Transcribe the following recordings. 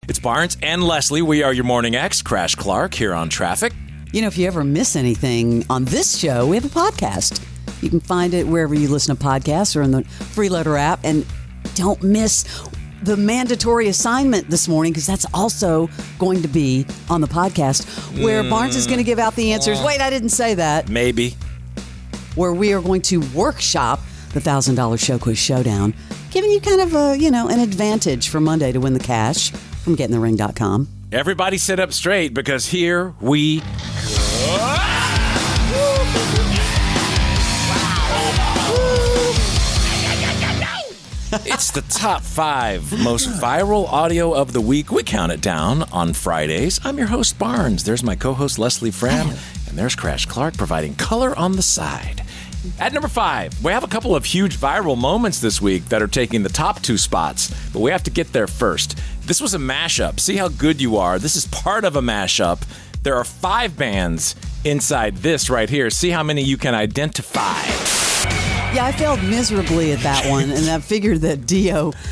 It's Barnes and Leslie. We are your Morning X, Crash Clark, here on Traffic. You know, if you ever miss anything on this show, we have a podcast. You can find it wherever you listen to podcasts or in the Freeloader app. And don't miss the mandatory assignment this morning, because that's also going to be on the podcast, where Barnes is going to give out the answers. Wait, I didn't say that. Maybe. Where we are going to workshop the $1,000 Show Quiz Showdown, giving you kind of an advantage for Monday to win the cash from gettingthering.com. Everybody sit up straight, because here we go. It's the top 5 most viral audio of the week. We count it down on Fridays. I'm your host, Barnes. There's my co-host, Leslie Fram. And there's Crash Clark providing color on the side. At number 5, we have a couple of huge viral moments this week that are taking the top 2 spots, but we have to get there first. This was a mashup. See how good you are. This is part of a mashup. There are 5 bands inside this right here. See how many you can identify. Yeah, I failed miserably at that one, and I figured that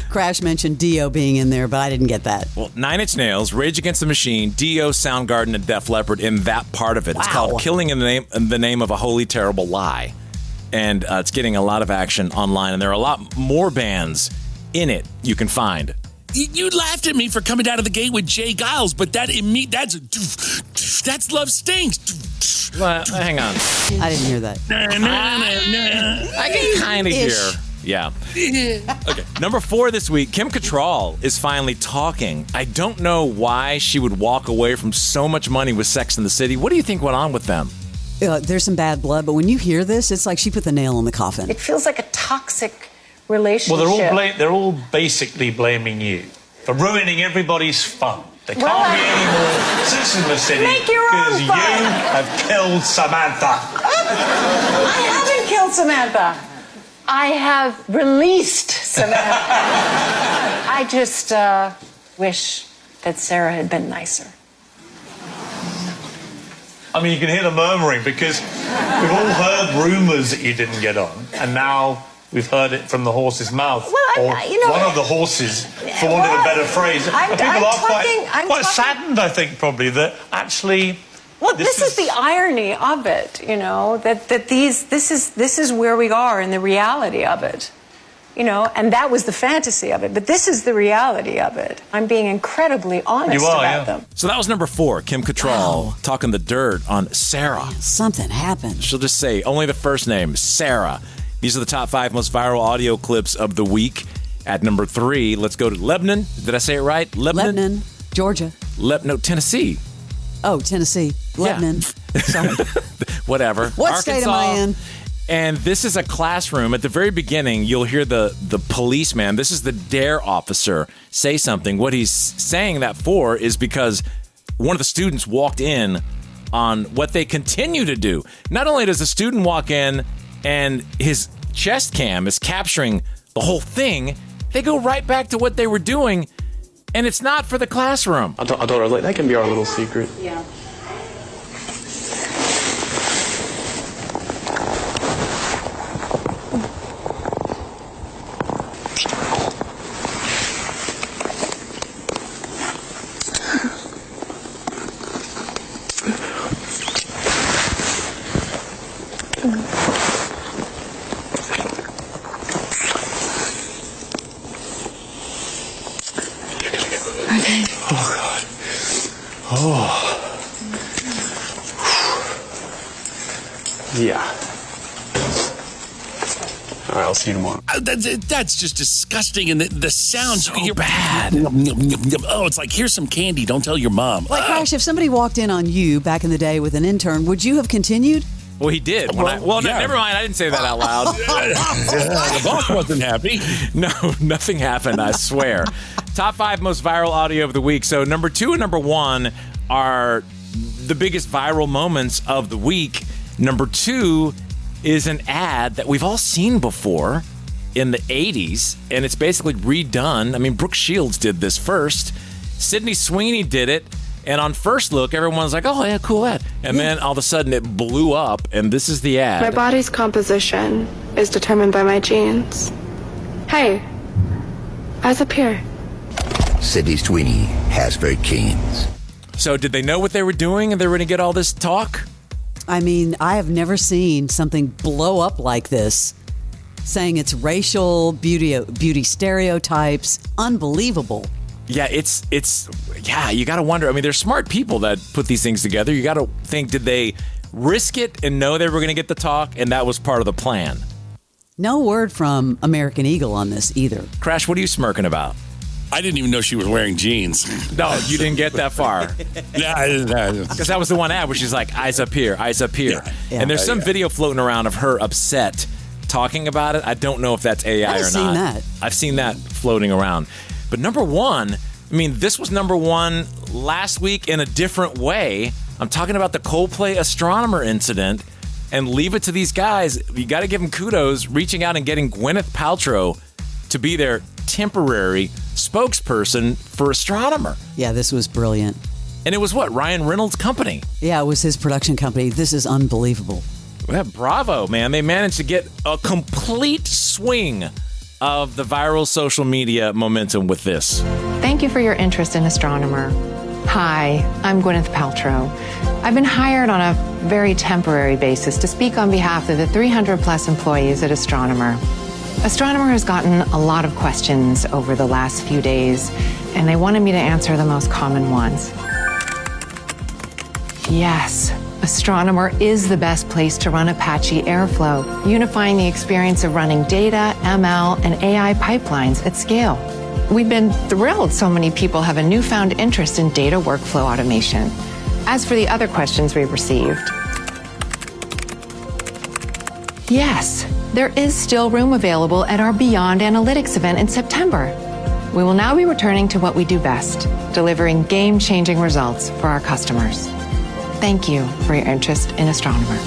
Crash mentioned Dio being in there, but I didn't get that. Well, 9 Inch Nails, Rage Against the Machine, Dio, Soundgarden, and Def Leppard in that part of it. Wow. It's called Killing in the Name of a Holy Terrible Lie. And it's getting a lot of action online, and there are a lot more bands in it you can find. You laughed at me for coming out of the gate with Jay Giles, but that's Love Stinks. Well, hang on. I didn't hear that. I can kind of hear. Yeah. Okay. Number 4 this week, Kim Cattrall is finally talking. I don't know why she would walk away from so much money with Sex and the City. What do you think went on with them? There's some bad blood, but when you hear this, it's like she put the nail in the coffin. It feels like a toxic relationship. Well, they're all basically blaming you for ruining everybody's fun. There can't be any more Sex and the City because you have killed Samantha. I haven't killed Samantha. I have released Samantha. I just wish that Sarah had been nicer. I mean, you can hear the murmuring because we've all heard rumors that you didn't get on, and now we've heard it from the horse's mouth. Well, one of the horses, for want of a better phrase. And people are quite saddened, I think, probably, that actually... Well, this is the irony of it, that this is where we are in the reality of it. And that was the fantasy of it. But this is the reality of it. I'm being incredibly honest about them. So that was number 4, Kim Cattrall talking the dirt on Sarah. Man, something happened. She'll just say only the first name, Sarah. These are the top 5 most viral audio clips of the week. At number 3, let's go to Lebanon. Did I say it right? Lebanon, Georgia. Tennessee. Oh, Tennessee. Lebanon. Yeah. Sorry. Whatever. What Arkansas. state am I in? And this is a classroom. At the very beginning, you'll hear the policeman. This is the DARE officer say something. What he's saying that for is because one of the students walked in on what they continue to do. Not only does the student walk in and his chest cam is capturing the whole thing, they go right back to what they were doing, and it's not for the classroom. I told her, like, that can be our little secret. Yeah. Yeah. All right, I'll see you tomorrow. That's just disgusting, and the sounds... So bad. Oh, it's like, here's some candy, don't tell your mom. Like, Crash, if somebody walked in on you back in the day with an intern, would you have continued? Well, he did. Yeah. Never mind. I didn't say that out loud. The boss wasn't happy. No, nothing happened, I swear. Top 5 most viral audio of the week. So number 2 and number 1 are the biggest viral moments of the week. Number 2 is an ad that we've all seen before in the 80s, and it's basically redone. I mean, Brooke Shields did this first. Sydney Sweeney did it. And on first look, everyone's like, oh, yeah, cool ad. And then all of a sudden it blew up, and this is the ad. My body's composition is determined by my genes. Hey, eyes up here. Sydney Sweeney, Hasburg, Keynes. So did they know what they were doing and they were going to get all this talk? I mean, I have never seen something blow up like this, saying it's racial, beauty stereotypes. Unbelievable. Yeah, you got to wonder. I mean, there's smart people that put these things together. You got to think, did they risk it and know they were going to get the talk and that was part of the plan? No word from American Eagle on this either. Crash, what are you smirking about? I didn't even know she was wearing jeans. No, you didn't get that far. Yeah, Because that was the one ad where she's like, eyes up here, eyes up here. Yeah. And there's some video floating around of her upset talking about it. I don't know if that's AI or not. I've seen that. I've seen that floating around. But number one, I mean, this was number one last week in a different way. I'm talking about the Coldplay astronomer incident, and leave it to these guys. You got to give them kudos reaching out and getting Gwyneth Paltrow to be their temporary spokesperson for astronomer. Yeah, this was brilliant. And it was what? Ryan Reynolds' company. Yeah, it was his production company. This is unbelievable. Yeah, bravo, man. They managed to get a complete swing of the viral social media momentum with this. Thank you for your interest in Astronomer. Hi, I'm Gwyneth Paltrow. I've been hired on a very temporary basis to speak on behalf of the 300 plus employees at Astronomer. Astronomer has gotten a lot of questions over the last few days, and they wanted me to answer the most common ones. Yes, Astronomer is the best place to run Apache Airflow, unifying the experience of running data, ML, and AI pipelines at scale. We've been thrilled so many people have a newfound interest in data workflow automation. As for the other questions we've received, yes, there is still room available at our Beyond Analytics event in September. We will now be returning to what we do best, delivering game-changing results for our customers. Thank you for your interest in Astronomer.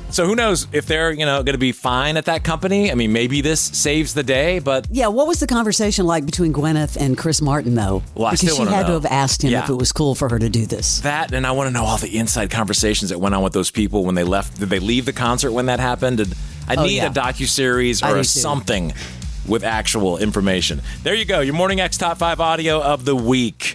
So who knows if they're, going to be fine at that company? I mean, maybe this saves the day, but... Yeah, what was the conversation like between Gwyneth and Chris Martin, though? Well, I because still she wanna had to know. have asked him if it was cool for her to do this. That, and I want to know all the inside conversations that went on with those people when they left. Did they leave the concert when that happened? I need a docuseries or something with actual information. There you go, your Morning X Top 5 audio of the week.